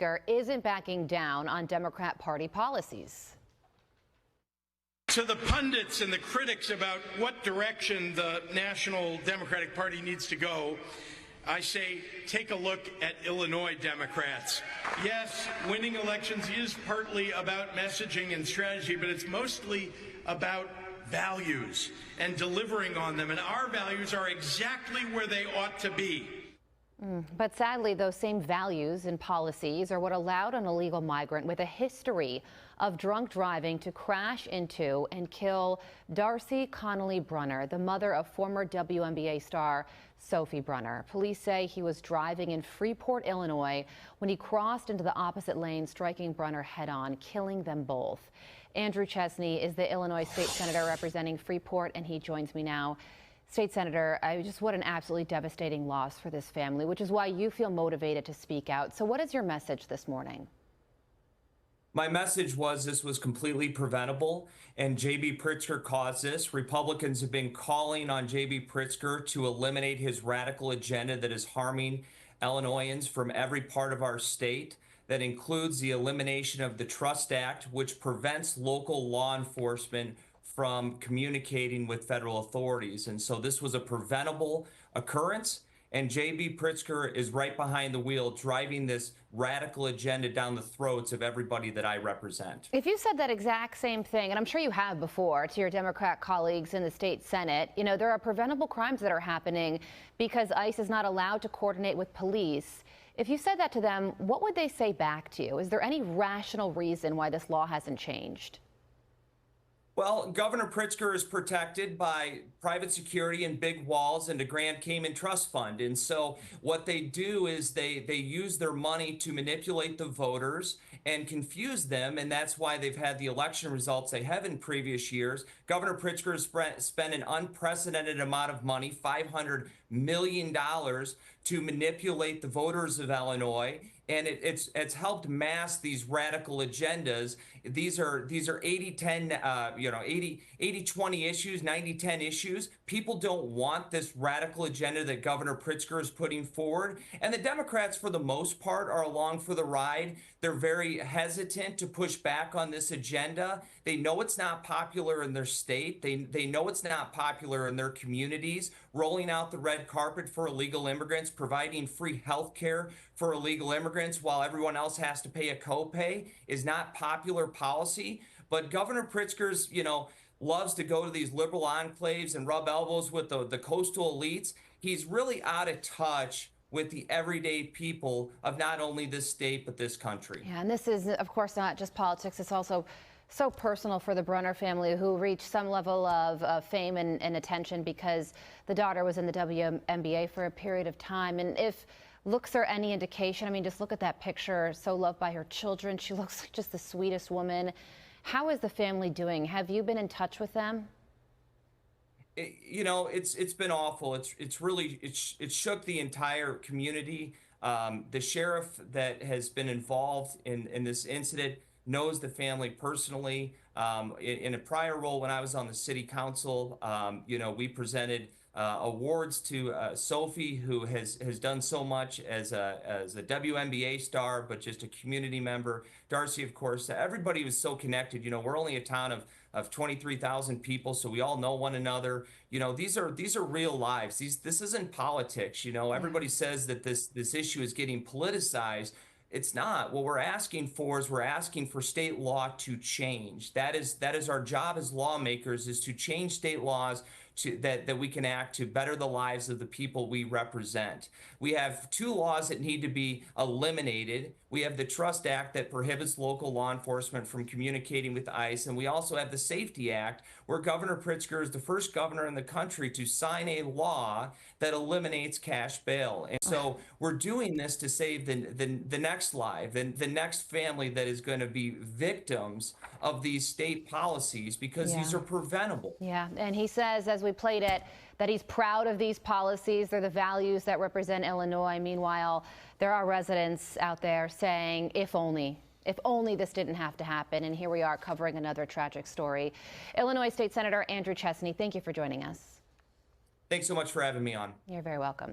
Pritzker isn't backing down on Democrat Party policies. To the pundits and the critics about what direction the National Democratic Party needs to go, I say take a look at Illinois Democrats. Yes, winning elections is partly about messaging and strategy, but it's mostly about values and delivering on them. And our values are exactly where they ought to be. But sadly, those same values and policies are what allowed an illegal migrant with a history of drunk driving to crash into and kill Darcy Connolly Brunner, the mother of former WNBA star Sophie Brunner. Police say he was driving in Freeport, Illinois, when he crossed into the opposite lane, striking Brunner head-on, killing them both. Andrew Chesney is the Illinois state senator representing Freeport, and he joins me now. State Senator, what an absolutely devastating loss for this family, which is why you feel motivated to speak out. So what is your message this morning? My message was this was completely preventable, and JB Pritzker caused this. Republicans have been calling on JB Pritzker to eliminate his radical agenda that is harming Illinoisans from every part of our state. That includes the elimination of the Trust Act, which prevents local law enforcement from communicating with federal authorities. And so this was a preventable occurrence, and JB Pritzker is right behind the wheel driving this radical agenda down the throats of everybody that I represent. If you said that exact same thing, and I'm sure you have before, to your Democrat colleagues in the state Senate, you know, there are preventable crimes that are happening because ICE is not allowed to coordinate with police. If you said that to them, what would they say back to you? Is there any rational reason why this law hasn't changed? Well, Governor Pritzker is protected by private security and big walls and a Grand Cayman Trust Fund. And so what they do is they use their money to manipulate the voters and confuse them. And that's why they've had the election results they have in previous years. Governor Pritzker has spent an unprecedented amount of money, $500 million, to manipulate the voters of Illinois. And it's helped mask these radical agendas. These are 80-10, 80-20 issues, 90-10 issues. People don't want this radical agenda that Governor Pritzker is putting forward. And the Democrats, for the most part, are along for the ride. They're very hesitant to push back on this agenda. They know it's not popular in their state. They know it's not popular in their communities. Rolling out the red carpet for illegal immigrants, providing free health care for illegal immigrants while everyone else has to pay a copay is not popular policy. But Governor Pritzker's, loves to go to these liberal enclaves and rub elbows with the coastal elites. He's really out of touch with the everyday people of not only this state, but this country. Yeah, and this is, of course, not just politics. It's also so personal for the Brunner family, who reached some level of fame and attention because the daughter was in the WNBA for a period of time. And if looks are any indication, I mean, just look at that picture, so loved by her children. She looks like just the sweetest woman. How is the family doing? Have you been in touch with them? It's been awful. It's shook the entire community. The sheriff that has been involved in this incident knows the family personally. In a prior role when I was on the city council, we presented awards to Sophie, who has done so much as a WNBA star, but just a community member. Darcy, of course, everybody was so connected. We're only a town of 23,000 people, so we all know one another. These are real lives. This isn't politics. Everybody says that this issue is getting politicized. It's not. What we're asking for is state law to change. That is our job as lawmakers, is to change state laws that we can act to better the lives of the people we represent. We have two laws that need to be eliminated. We have the Trust Act that prohibits local law enforcement from communicating with ICE, and we also have the Safety Act, where Governor Pritzker is the first governor in the country to sign a law that eliminates cash bail. And so we're doing this to save the next life, the next family that is going to be victims of these state policies, because these are preventable. Yeah, and he says, as we played it, that he's proud of these policies. They're the values that represent Illinois. Meanwhile, there are residents out there saying, if only this didn't have to happen. And here we are covering another tragic story. Illinois State Senator Andrew Chesney, thank you for joining us. Thanks so much for having me on. You're very welcome.